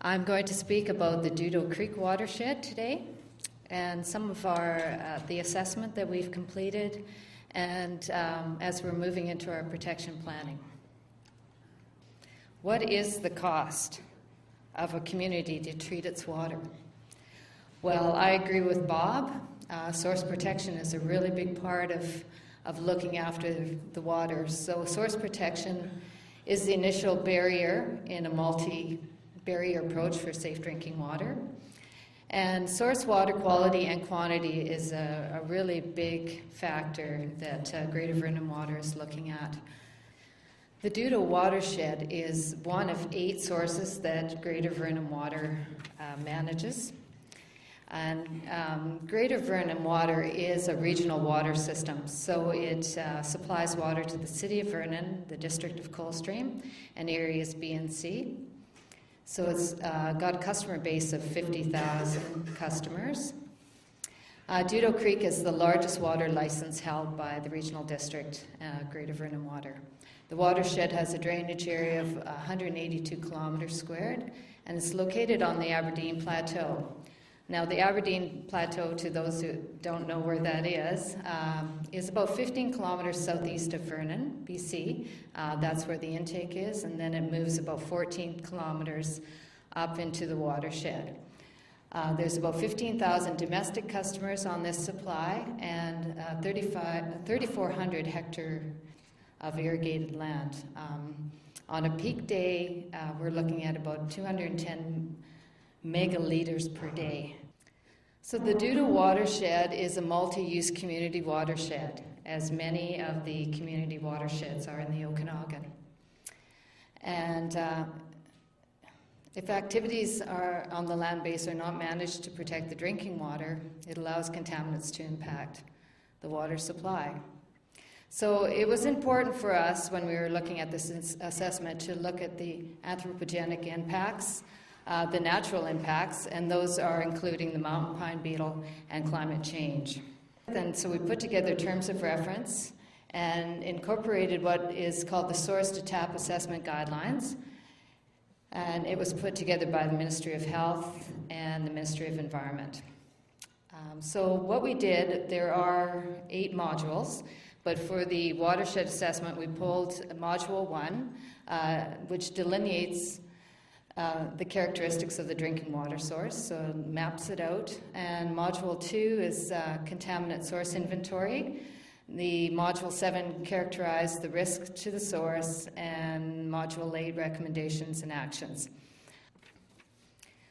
I'm going to speak about the Dudo Creek Watershed today and some of the assessment that we've completed and as we're moving into our protection planning. What is the cost of a community to treat its water? Well, I agree with Bob. Source protection is a really big part of looking after the water. So source protection is the initial barrier in a multi-barrier approach for safe drinking water. And source water quality and quantity is a really big factor that Greater Vernon Water is looking at. The Dudo Watershed is one of 8 sources that Greater Vernon Water manages. And Greater Vernon Water is a regional water system, so it supplies water to the City of Vernon, the District of Coldstream, and areas B and C. So it's got a customer base of 50,000 customers. Dudo Creek is the largest water license held by the regional district, Greater Vernon Water. The watershed has a drainage area of 182 kilometers squared, and it's located on the Aberdeen Plateau. Now, the Aberdeen Plateau, to those who don't know where that is about 15 kilometers southeast of Vernon, BC. That's where the intake is, and then it moves about 14 kilometers up into the watershed. There's about 15,000 domestic customers on this supply and 3,400 hectare of irrigated land. On a peak day, we're looking at about 210 megaliters per day. So the Dudo Watershed is a multi-use community watershed, as many of the community watersheds are in the Okanagan. And if activities are on the land base are not managed to protect the drinking water, it allows contaminants to impact the water supply. So it was important for us when we were looking at this assessment to look at the anthropogenic impacts, the natural impacts, and those are including the mountain pine beetle and climate change. And so we put together terms of reference and incorporated what is called the Source to Tap Assessment Guidelines. And it was put together by the Ministry of Health and the Ministry of Environment. So what we did, there are 8 modules, but for the watershed assessment, we pulled Module 1, which delineates the characteristics of the drinking water source, so it maps it out. And Module 2 is contaminant source inventory. The Module 7 characterized the risk to the source, and Module 8 recommendations and actions.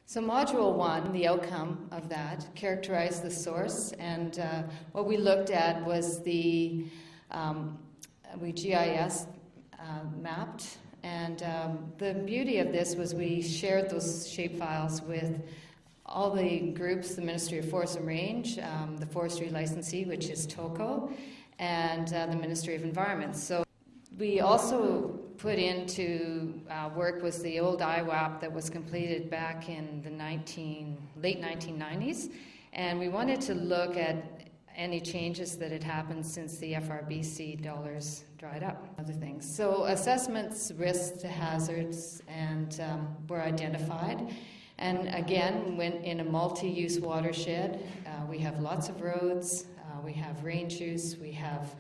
So Module 1, the outcome of that, characterized the source, and what we looked at was we GIS mapped. And the beauty of this was we shared those shapefiles with all the groups, the Ministry of Forest and Range, the forestry licensee, which is TOCO, and the Ministry of Environment. So we also put into work was the old IWAP that was completed back in the late 1990s, and we wanted to look at any changes that had happened since the FRBC dollars dried up, other things. So assessments, risks to hazards, and were identified. And again, when in a multi-use watershed, we have lots of roads, we have range use, we have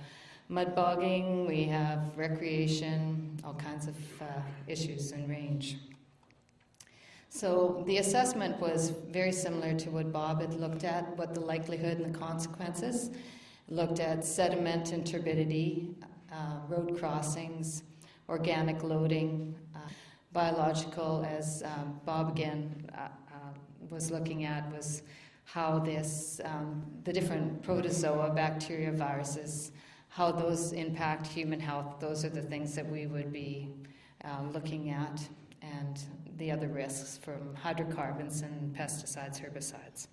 mud bogging, we have recreation, all kinds of issues in range. So the assessment was very similar to what Bob had looked at, what the likelihood and the consequences. Looked at sediment and turbidity, road crossings, organic loading, biological, as Bob again was looking at, was how this, the different protozoa, bacteria, viruses, how those impact human health. Those are the things that we would be looking at, and the other risks from hydrocarbons and pesticides, herbicides.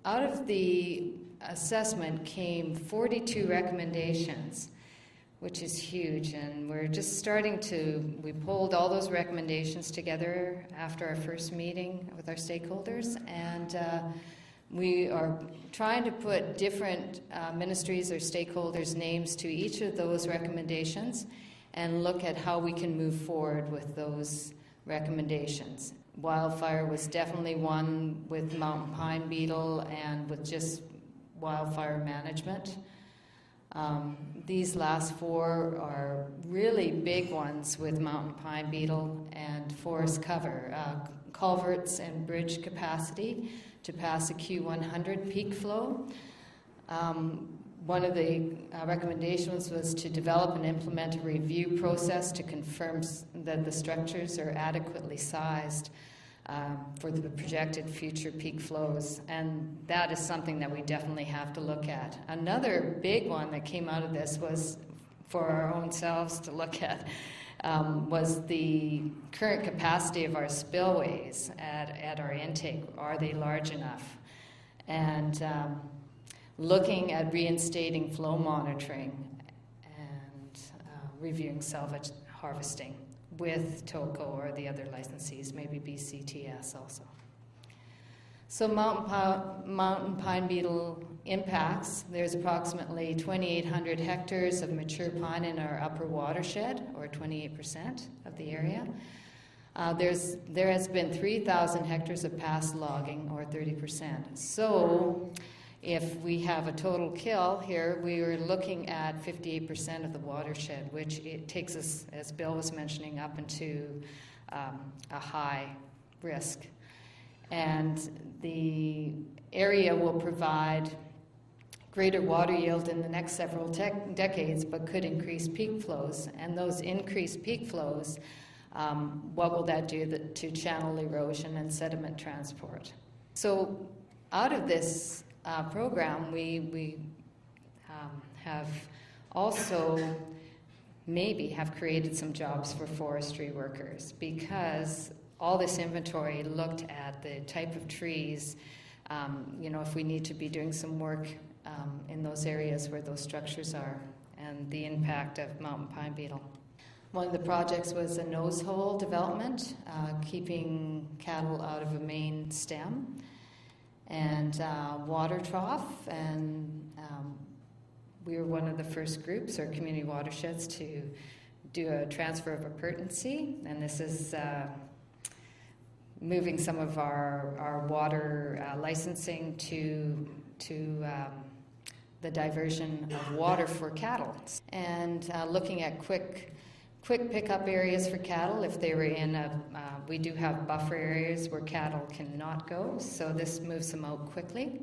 Out of the assessment came 42 recommendations, which is huge, and we're just we pulled all those recommendations together after our first meeting with our stakeholders, and we are trying to put different ministries or stakeholders' names to each of those recommendations and look at how we can move forward with those recommendations. wildfire was definitely one with mountain pine beetle and with just wildfire management. These last four are really big ones with mountain pine beetle and forest cover, culverts and bridge capacity to pass a Q100 peak flow. One of the recommendations was to develop and implement a review process to confirm that the structures are adequately sized for the projected future peak flows, and that is something that we definitely have to look at. Another big one that came out of this was for our own selves to look at was the current capacity of our spillways at our intake. Are they large enough? And looking at reinstating flow monitoring and reviewing salvage harvesting with TOCO or the other licensees, maybe BCTS also. So mountain pine beetle impacts, there's approximately 2,800 hectares of mature pine in our upper watershed, or 28% of the area. There has been 3,000 hectares of past logging, or 30%. So if we have a total kill here, we are looking at 58% of the watershed, which it takes us, as Bill was mentioning, up into a high risk. And the area will provide greater water yield in the next several decades, but could increase peak flows. And those increased peak flows, what will that do to channel erosion and sediment transport? So out of this program, we have also maybe have created some jobs for forestry workers, because all this inventory looked at the type of trees, if we need to be doing some work in those areas where those structures are, and the impact of mountain pine beetle. One of the projects was a nose hole development, keeping cattle out of a main stem, and water trough, and we were one of the first groups or community watersheds to do a transfer of appurtenancy, and this is moving some of our water licensing to the diversion of water for cattle, and looking at quick pickup areas for cattle. If they were in we do have buffer areas where cattle cannot go, so this moves them out quickly.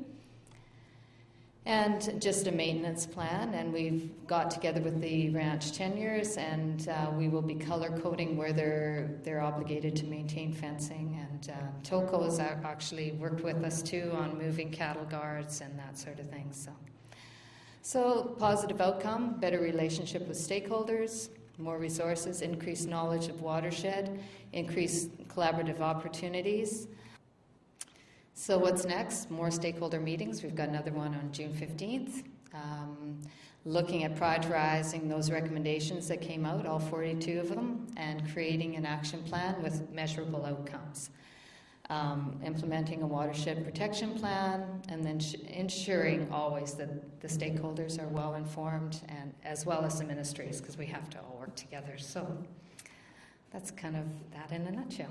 And just a maintenance plan, and we've got together with the ranch tenures, and we will be color coding where they're obligated to maintain fencing, and TOCO has actually worked with us too on moving cattle guards and that sort of thing. So positive outcome, better relationship with stakeholders, more resources, increased knowledge of watershed, increased collaborative opportunities. So what's next? More stakeholder meetings. We've got another one on June 15th. Looking at prioritizing those recommendations that came out, all 42 of them, and creating an action plan with measurable outcomes. Implementing a watershed protection plan, and then ensuring always that the stakeholders are well informed, and as well as the ministries, because we have to all work together. So that's kind of that in a nutshell.